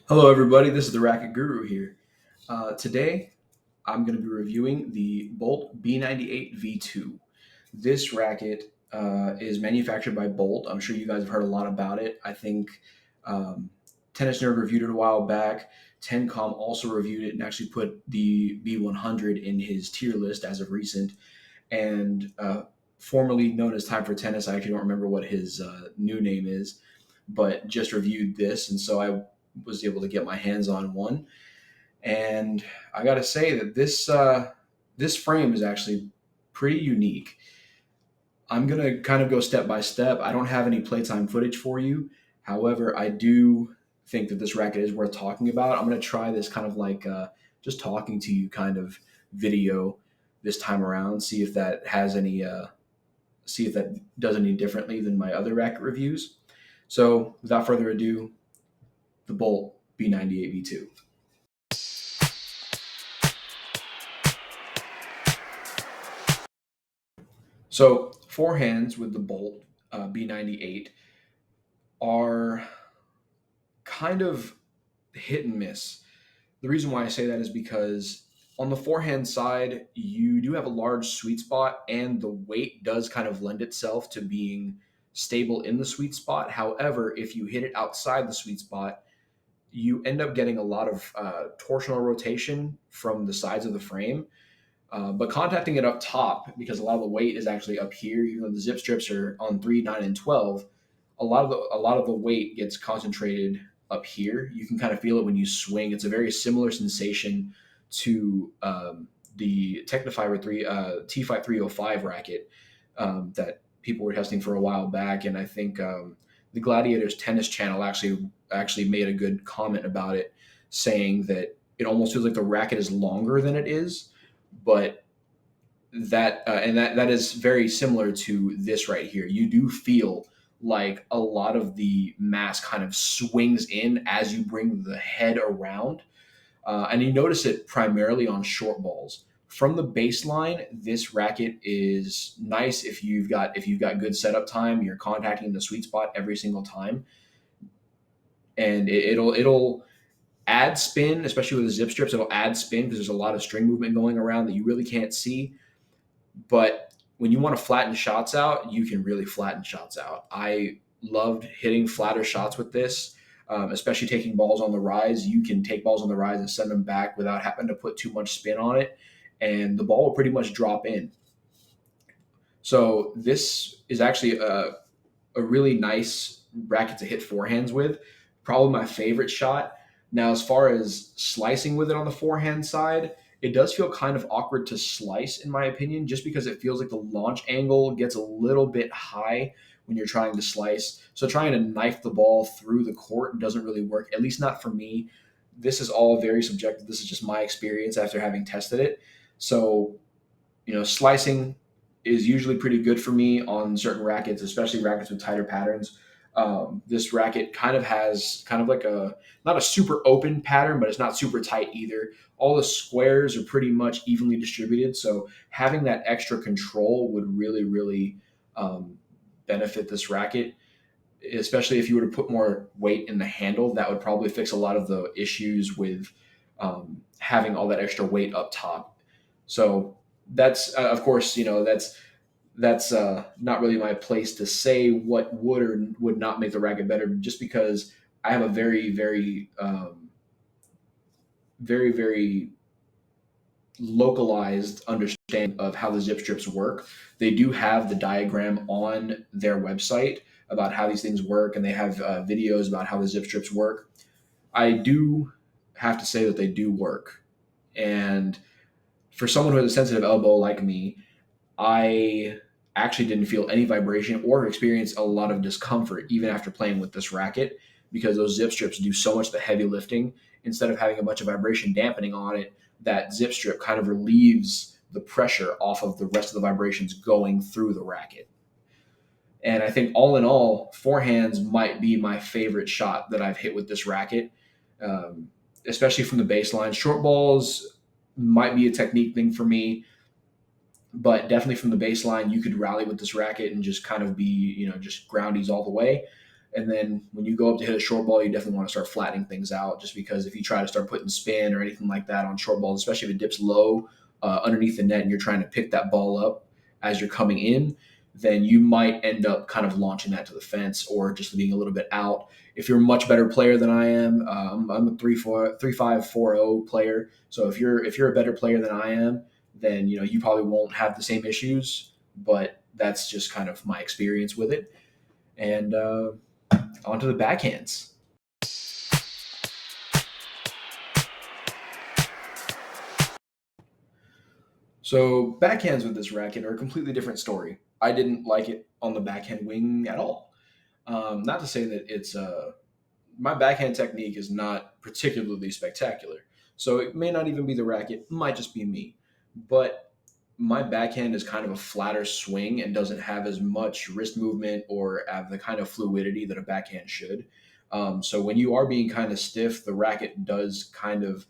Hello, everybody. This is the Racket Guru here. Today, I'm going to be reviewing the Bolt B98 V2. This racket is manufactured by Bolt. I'm sure you guys have heard a lot about it. I think um, Tennis Nerd reviewed it a while back. Tencom also reviewed it and actually put the B100 in his tier list as of recent. And formerly known as Time for Tennis, I actually don't remember what his new name is, but just reviewed this. And so I was able to get my hands on one, and I got to say that this frame is actually pretty unique. I'm gonna kind of go step by step. I don't have any playtime footage for you. However, I do think that this racket is worth talking about. I'm gonna try this kind of like just talking to you kind of video this time around. See if that does any differently than my other racket reviews. So, without further ado, the Bolt B98 V2. So forehands with the Bolt B98 are kind of hit and miss. The reason why I say that is because on the forehand side, you do have a large sweet spot, and the weight does kind of lend itself to being stable in the sweet spot. However, if you hit it outside the sweet spot, you end up getting a lot of torsional rotation from the sides of the frame. But contacting it up top, because a lot of the weight is actually up here, even though the zip strips are on 3, 9, and 12, a lot of the weight gets concentrated up here. You can kind of feel it when you swing. It's a very similar sensation to the Technifiber 305 racket that people were testing for a while back, and I think the Gladiators Tennis Channel actually made a good comment about it, saying that it almost feels like the racket is longer than it is, but that is very similar to this right here. You do feel like a lot of the mass kind of swings in as you bring the head around, and you notice it primarily on short balls. From the baseline, this racket is nice if you've got good setup time. You're contacting the sweet spot every single time, and it'll add spin, especially with the zip strips. It'll add spin because there's a lot of string movement going around that you really can't see. But when you want to flatten shots out, you can really flatten shots out. I loved hitting flatter shots with this, especially taking balls on the rise. You can take balls on the rise and send them back without having to put too much spin on it, and the ball will pretty much drop in. So this is actually a really nice racket to hit forehands with. Probably my favorite shot. Now, as far as slicing with it on the forehand side, it does feel kind of awkward to slice, in my opinion, just because it feels like the launch angle gets a little bit high when you're trying to slice. So trying to knife the ball through the court doesn't really work, at least not for me. This is all very subjective. This is just my experience after having tested it. So slicing is usually pretty good for me on certain rackets, especially rackets with tighter patterns. This racket kind of has kind of like a not a super open pattern, but it's not super tight either. All the squares are pretty much evenly distributed, so having that extra control would really, really benefit this racket. Especially if you were to put more weight in the handle, that would probably fix a lot of the issues with having all that extra weight up top. So that's of course that's not really my place to say what would or would not make the racket better, just because I have a very localized understanding of how the zip strips work. They do have the diagram on their website about how these things work, and they have videos about how the zip strips work. I do have to say that they do work, and for someone who has a sensitive elbow like me, I actually didn't feel any vibration or experience a lot of discomfort even after playing with this racket, because those zip strips do so much of the heavy lifting. Instead of having a bunch of vibration dampening on it, that zip strip kind of relieves the pressure off of the rest of the vibrations going through the racket. And I think all in all, forehands might be my favorite shot that I've hit with this racket, um, especially from the baseline. Short balls might be a technique thing for me, but definitely from the baseline, you could rally with this racket and just kind of be, just groundies all the way. And then when you go up to hit a short ball, you definitely want to start flattening things out, just because if you try to start putting spin or anything like that on short balls, especially if it dips low underneath the net and you're trying to pick that ball up as you're coming in, then you might end up kind of launching that to the fence or just being a little bit out. If you're a much better player than I am, I'm a 3.5 4.0 player. So if you're a better player than I am, then you probably won't have the same issues. But that's just kind of my experience with it. And onto the backhands. So backhands with this racket are a completely different story. I didn't like it on the backhand wing at all. Not to say that it's my backhand technique is not particularly spectacular. So it may not even be the racket, it might just be me. But my backhand is kind of a flatter swing and doesn't have as much wrist movement or have the kind of fluidity that a backhand should. So when you are being kind of stiff, the racket does kind of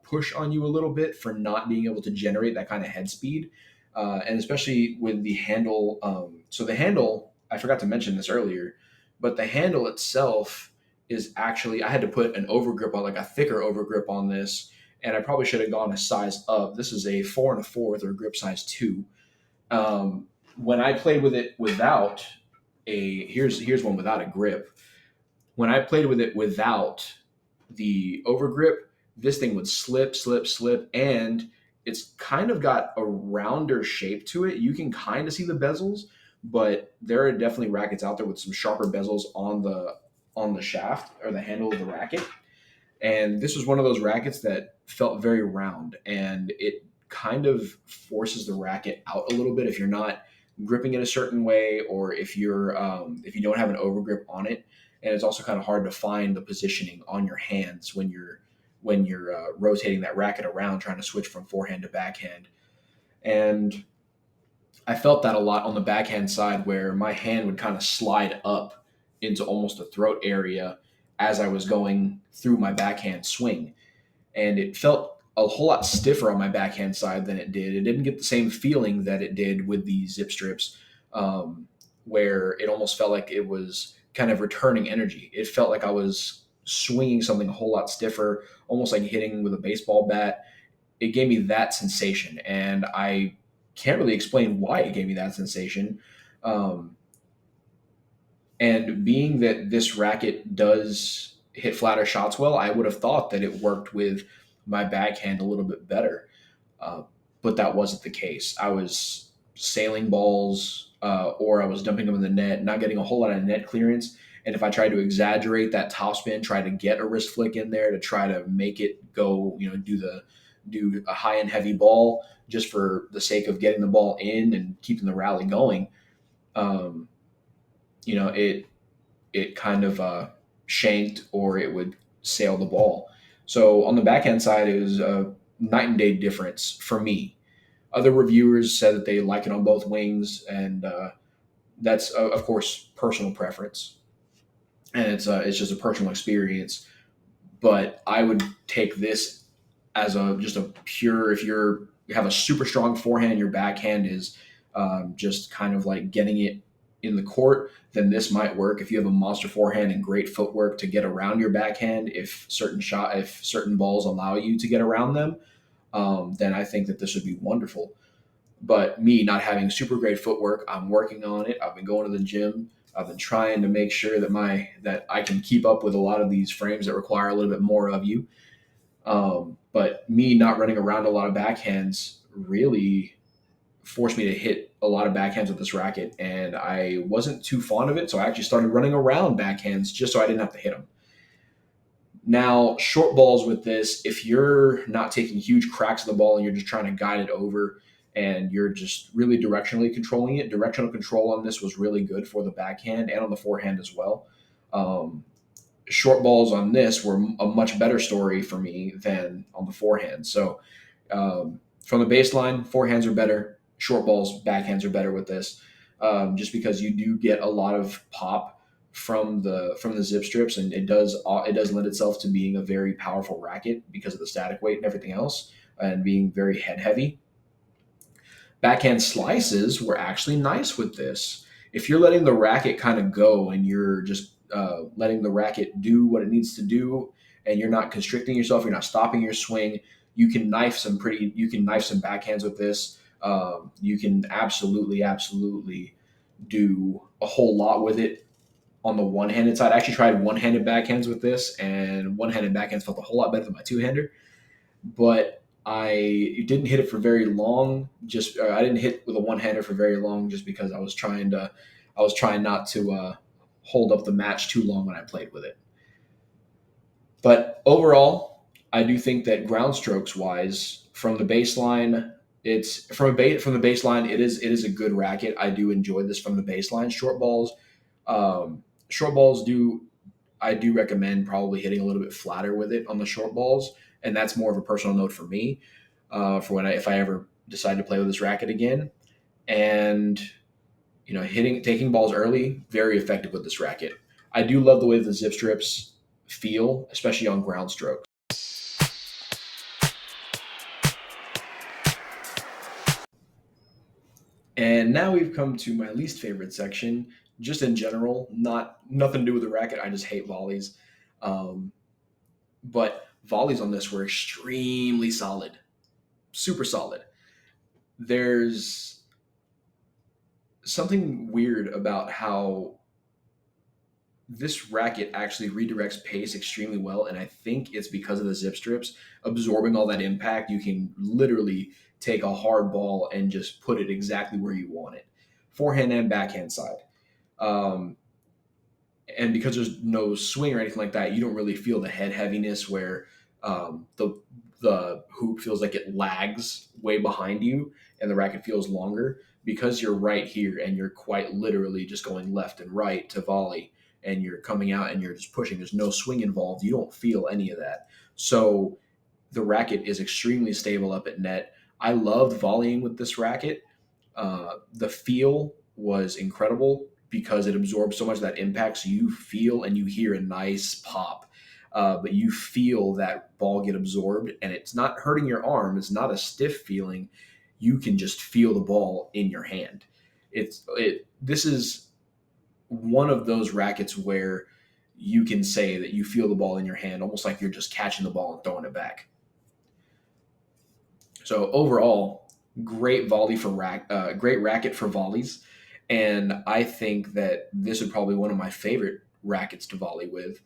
push on you a little bit for not being able to generate that kind of head speed. And especially with the handle. So the handle, I forgot to mention this earlier, but the handle itself is actually, I had to put an overgrip on, like a thicker overgrip on this, and I probably should have gone a size up. This is a 4 1/4 or grip size 2. When I played with it without here's one without a grip. When I played with it without the overgrip, this thing would slip, slip, slip, and it's kind of got a rounder shape to it. You can kind of see the bezels, but there are definitely rackets out there with some sharper bezels on the shaft or the handle of the racket. And this was one of those rackets that felt very round, and it kind of forces the racket out a little bit if you're not gripping it a certain way, or if you don't have an overgrip on it. And it's also kind of hard to find the positioning on your hands when you're rotating that racket around, trying to switch from forehand to backhand. And I felt that a lot on the backhand side, where my hand would kind of slide up into almost the throat area as I was going through my backhand swing. And it felt a whole lot stiffer on my backhand side than it did. It didn't get the same feeling that it did with the zip strips, where it almost felt like it was kind of returning energy. It felt like I was swinging something a whole lot stiffer, almost like hitting with a baseball bat. It gave me that sensation, and I can't really explain why it gave me that sensation. Um, and being that this racket does hit flatter shots well, I would have thought that it worked with my backhand a little bit better. Uh, but that wasn't the case. I was sailing balls, or I was dumping them in the net, not getting a whole lot of net clearance. And if I tried to exaggerate that topspin, try to get a wrist flick in there to try to make it go, do a high and heavy ball just for the sake of getting the ball in and keeping the rally going, um, it kind of shanked, or it would sail the ball. So on the backhand side, it was a night and day difference for me. Other reviewers said that they like it on both wings, and that's of course personal preference, and it's just a personal experience. But I would take this as a just a pure. If you have a super strong forehand, your backhand is just kind of like getting it in the court, then this might work. If you have a monster forehand and great footwork to get around your backhand, if certain balls allow you to get around them, then I think that this would be wonderful. But me not having super great footwork, I'm working on it. I've been going to the gym. I've been trying to make sure that I can keep up with a lot of these frames that require a little bit more of you. But me not running around a lot of backhands really forced me to hit a lot of backhands with this racket, and I wasn't too fond of it. So I actually started running around backhands just so I didn't have to hit them. Now, short balls with this, if you're not taking huge cracks of the ball and you're just trying to guide it over and you're just really directionally controlling it, directional control on this was really good for the backhand and on the forehand as well. Um, Short balls on this were a much better story for me than on the forehand. So from the baseline, forehands are better. Short balls, backhands are better with this, just because you do get a lot of pop from the zip strips, and it does lend itself to being a very powerful racket because of the static weight and everything else, and being very head heavy. Backhand slices were actually nice with this. If you're letting the racket kind of go and you're just letting the racket do what it needs to do, and you're not constricting yourself. You're not stopping your swing. You can knife some backhands with this. You can absolutely do a whole lot with it on the one-handed side. I actually tried one-handed backhands with this, and one-handed backhands felt a whole lot better than my two-hander. But I didn't hit it for very long. I didn't hit with a one-hander for very long, just because I was trying not to hold up the match too long when I played with it. But overall, I do think that ground strokes wise, from the baseline, from the baseline, it is a good racket. I do enjoy this from the baseline. Short balls do I do recommend probably hitting a little bit flatter with it on the short balls, and that's more of a personal note for me, for if I ever decide to play with this racket again. And taking balls early, very effective with this racket. I do love the way the zip strips feel, especially on ground strokes. And now we've come to my least favorite section, just in general, not nothing to do with the racket. I just hate volleys. Um, but volleys on this were extremely solid, super solid. There's something weird about how this racket actually redirects pace extremely well, and I think it's because of the zip strips absorbing all that impact. You can literally take a hard ball and just put it exactly where you want it, forehand and backhand side. Um, and because there's no swing or anything like that, you don't really feel the head heaviness where the hoop feels like it lags way behind you, and the racket feels longer because you're right here and you're quite literally just going left and right to volley, and you're coming out and you're just pushing. There's no swing involved. You don't feel any of that. So the racket is extremely stable up at net. I loved volleying with this racket. The feel was incredible because it absorbs so much of that impact. So you feel and you hear a nice pop, but you feel that ball get absorbed, and it's not hurting your arm. It's not a stiff feeling. You can just feel the ball in your hand. This is one of those rackets where you can say that you feel the ball in your hand, almost like you're just catching the ball and throwing it back. So overall, great racket for volleys, and I think that this is probably one of my favorite rackets to volley with,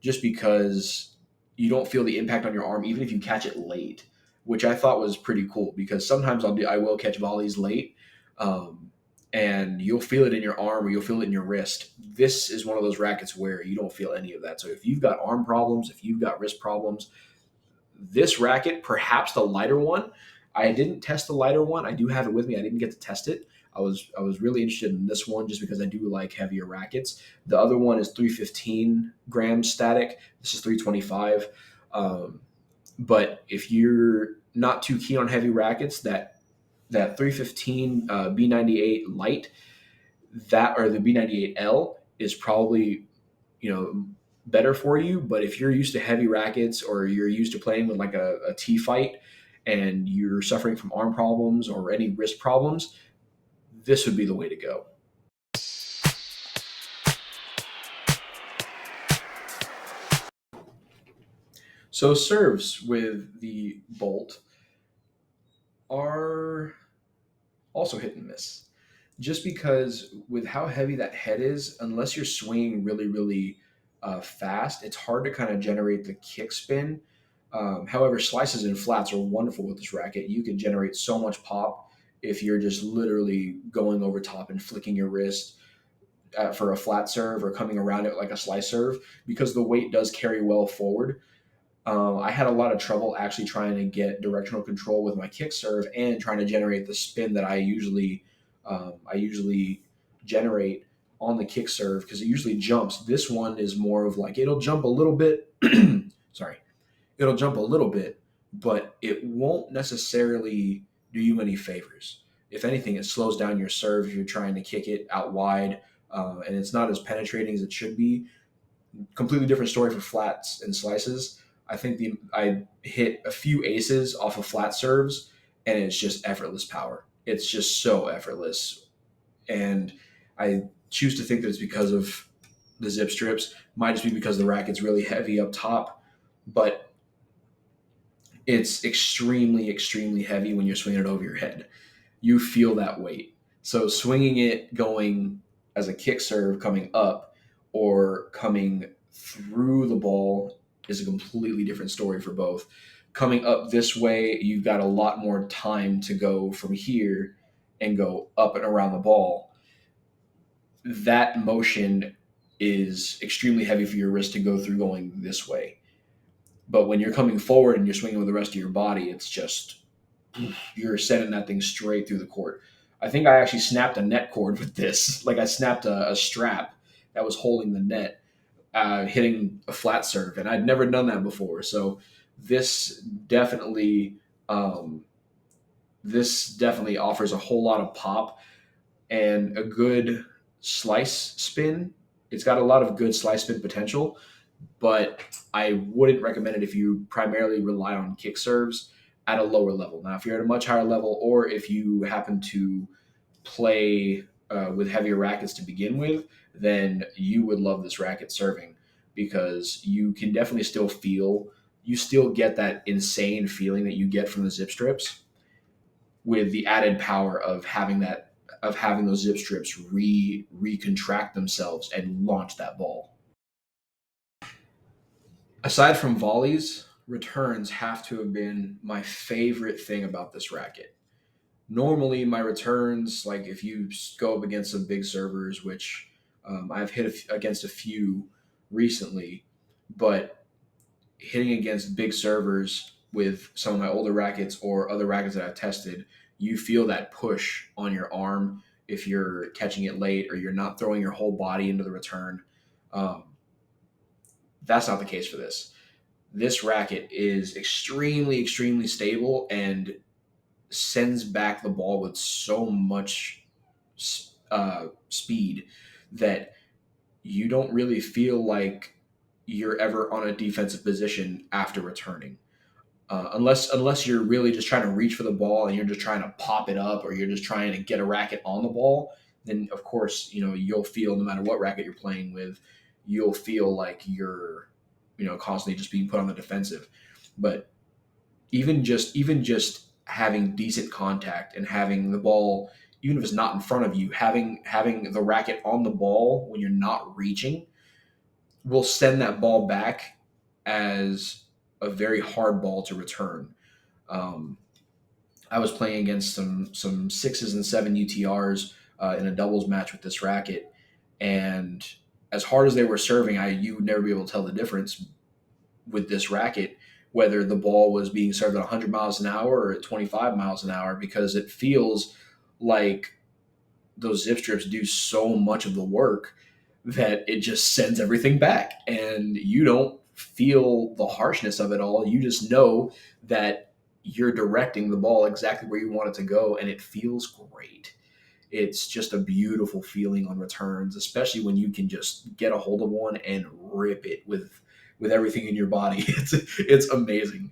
just because you don't feel the impact on your arm even if you catch it late, which I thought was pretty cool. Because sometimes I will catch volleys late, um, and you'll feel it in your arm or you'll feel it in your wrist. This is one of those rackets where you don't feel any of that. So if you've got arm problems, if you've got wrist problems, this racket, perhaps the lighter one. I didn't test the lighter one. I do have it with me. I didn't get to test it. I was really interested in this one just because I do like heavier rackets. The other one is 315 grams static. This is 325. Um, but if you're not too keen on heavy rackets, that 315 B98 light, that or the B98L is probably better for you. But if you're used to heavy rackets, or you're used to playing with like a T fight, and you're suffering from arm problems or any wrist problems, this would be the way to go. So serves with the bolt are also hit and miss. Just because with how heavy that head is, unless you're swinging really fast, it's hard to kind of generate the kick spin. However, slices and flats are wonderful with this racket. You can generate so much pop if you're just literally going over top and flicking your wrist for a flat serve, or coming around it like a slice serve, because the weight does carry well forward. I had a lot of trouble actually trying to get directional control with my kick serve and trying to generate the spin that I usually generate on the kick serve, because it usually jumps. This one is more of like, it'll jump a little bit. Sorry, it'll jump a little bit, but it won't necessarily do you any favors. If anything, it slows down your serve if you're trying to kick it out wide, and it's not as penetrating as it should be. Completely different story for flats and slices. I hit a few aces off of flat serves, and it's just effortless power. It's just so effortless, and I choose to think that it's because of the zip strips. Might just be because the racket's really heavy up top, but it's extremely, extremely heavy when you're swinging it over your head. You feel that weight. So swinging it going as a kick serve coming up or coming through the ball is a completely different story for both. Coming up this way, you've got a lot more time to go from here and go up and around the ball. That motion is extremely heavy for your wrist to go through going this way. But when you're coming forward and you're swinging with the rest of your body, it's just you're sending that thing straight through the court. I think I actually snapped a net cord with this. Like I snapped a strap that was holding the net, hitting a flat serve, and I'd never done that before. So this definitely, um, this definitely offers a whole lot of pop and a good slice spin. It's got a lot of good slice spin potential, but I wouldn't recommend it if you primarily rely on kick serves at a lower level. Now, if you're at a much higher level, or if you happen to play with heavier rackets to begin with, then you would love this racket serving because you can definitely still feel, you still get that insane feeling that you get from the zip strips with the added power of having that of having those zip strips recontract themselves and launch that ball. Aside from volleys, returns have to have been my favorite thing about this racket. Normally, my returns, like if you go up against some big servers, which I've hit against a few recently, but hitting against big servers with some of my older rackets or other rackets that I've tested, you feel that push on your arm if you're catching it late or you're not throwing your whole body into the return. Um, that's not the case for this. This racket is extremely, extremely stable and sends back the ball with so much speed that you don't really feel like you're ever on a defensive position after returning. Unless you're really just trying to reach for the ball and you're just trying to pop it up or you're just trying to get a racket on the ball, then of course you'll feel no matter what racket you're playing with, you'll feel like you're constantly just being put on the defensive. But even just having decent contact and having the ball, even if it's not in front of you, having the racket on the ball when you're not reaching will send that ball back as a very hard ball to return. Um, I was playing against some sixes and seven UTRs in a doubles match with this racket, and as hard as they were serving, you would never be able to tell the difference with this racket whether the ball was being served at 100 miles an hour or at 25 miles an hour because it feels like those zip strips do so much of the work that it just sends everything back and you don't feel the harshness of it all. You just know that you're directing the ball exactly where you want it to go and it feels great. It's just a beautiful feeling on returns, especially when you can just get a hold of one and rip it with everything in your body. It's amazing.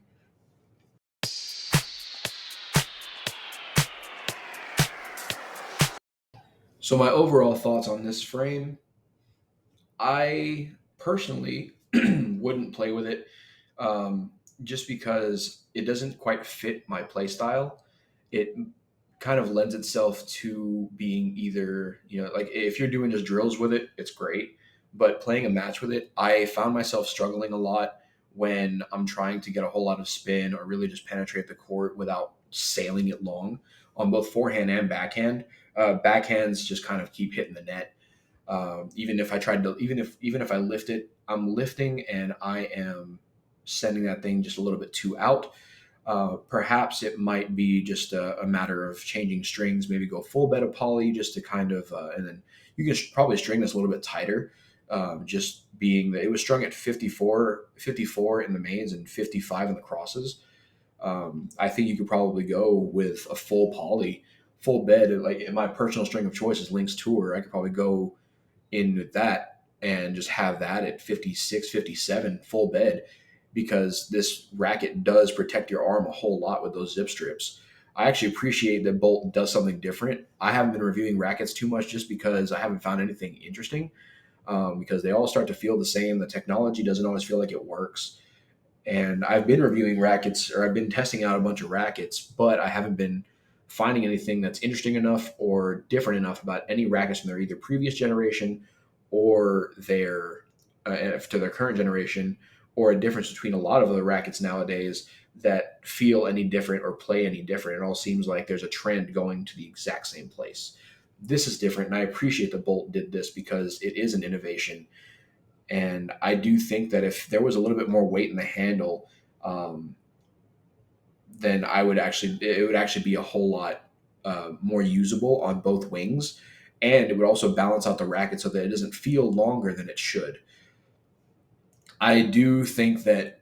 So my overall thoughts on this frame, I personally wouldn't play with it just because it doesn't quite fit my play style. It kind of lends itself to being either, like if you're doing just drills with it, it's great. But playing a match with it, I found myself struggling a lot when I'm trying to get a whole lot of spin or really just penetrate the court without sailing it long on both forehand and backhand. Backhands just kind of keep hitting the net. Even if I tried to, even if I lift it, I'm lifting and I am sending that thing just a little bit too out. Perhaps it might be just a matter of changing strings, maybe go full bed of poly just to kind of, and then you can probably string this a little bit tighter. Just being that it was strung at 54 in the mains and 55 in the crosses. I think you could probably go with a full poly, full bed. Like in my personal string of choice is Lynx Tour. I could probably go in with that and just have that at 56, 57 full bed because this racket does protect your arm a whole lot with those zip strips. I actually appreciate that Bolt does something different. I haven't been reviewing rackets too much just because I haven't found anything interesting. because they all start to feel the same. The technology doesn't always feel like it works. And I've been reviewing rackets, or I've been testing out a bunch of rackets, but I haven't been finding anything that's interesting enough or different enough about any rackets from their either previous generation or their to their current generation, or a difference between a lot of the rackets nowadays that feel any different or play any different. It all seems like there's a trend going to the exact same place. This is different, and I appreciate that Bolt did this because it is an innovation. And I do think that if there was a little bit more weight in the handle, um, then it would actually be a whole lot more usable on both wings, and it would also balance out the racket so that it doesn't feel longer than it should. I do think that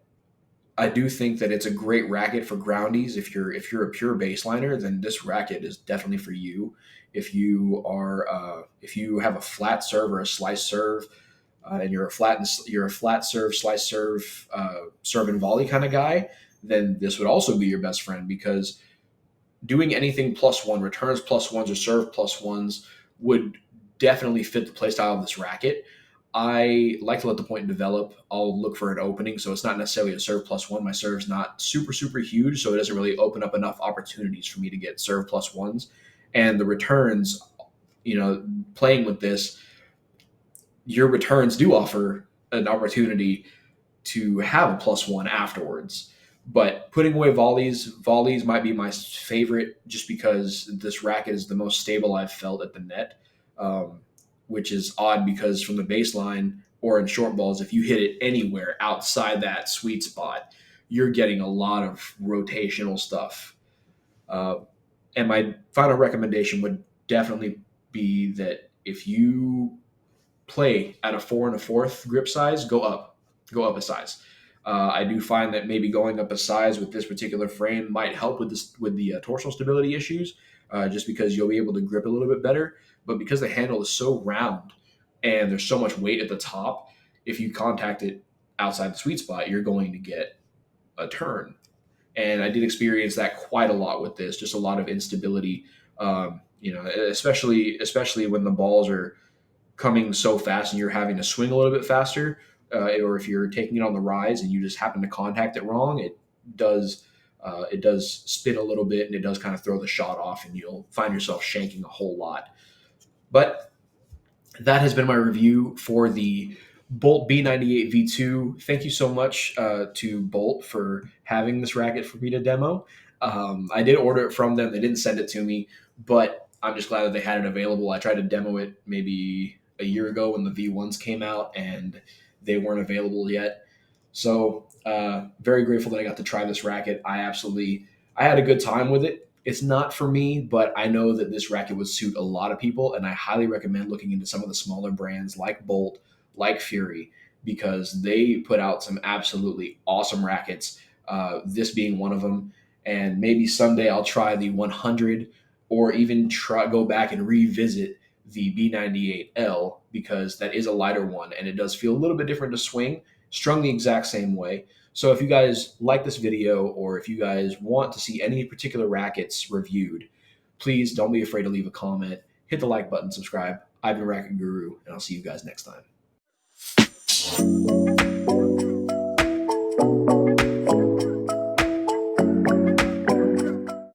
I do think that it's a great racket for groundies. If you're a pure baseliner, then this racket is definitely for you. If you have a flat serve or a slice serve, and you're a flat serve, slice serve, serve and volley kind of guy, then this would also be your best friend, because doing anything plus one, returns plus ones or serve plus ones, would definitely fit the playstyle of this racket. I like to let the point develop. I'll look for an opening, so it's not necessarily a serve plus one. My serve's not super huge, so it doesn't really open up enough opportunities for me to get serve plus ones. And the returns, playing with this, your returns do offer an opportunity to have a plus one afterwards. But putting away volleys might be my favorite, just because this racket is the most stable I've felt at the net, which is odd because from the baseline or in short balls, if you hit it anywhere outside that sweet spot, you're getting a lot of rotational stuff. Uh, and my final recommendation would definitely be that if you play at a 4 1/4 grip size, go up a size. I do find that maybe going up a size with this particular frame might help with the torsional stability issues, just because you'll be able to grip a little bit better. But because the handle is so round and there's so much weight at the top, if you contact it outside the sweet spot, you're going to get a turn. And I did experience that quite a lot with this, just a lot of instability. Especially when the balls are coming so fast and you're having to swing a little bit faster, or if you're taking it on the rise and you just happen to contact it wrong, does it does spin a little bit, and it does kind of throw the shot off, and you'll find yourself shanking a whole lot. But that has been my review for the Bolt B98 V2. Thank you so much to Bolt for having this racket for me to demo. I did order it from them. They didn't send it to me, but I'm just glad that they had it available. I tried to demo it maybe a year ago when the V1s came out, and they weren't available yet. So very grateful that I got to try this racket. I had a good time with it. It's not for me, but I know that this racket would suit a lot of people, and I highly recommend looking into some of the smaller brands like Bolt, like Fury, because they put out some absolutely awesome rackets. This being one of them, and maybe someday I'll try the 100, or even go back and revisit the B98L, because that is a lighter one and it does feel a little bit different to swing, strung the exact same way. So if you guys like this video, or if you guys want to see any particular rackets reviewed, please don't be afraid to leave a comment, hit the like button, subscribe. I've been Racket Guru, and I'll see you guys next time.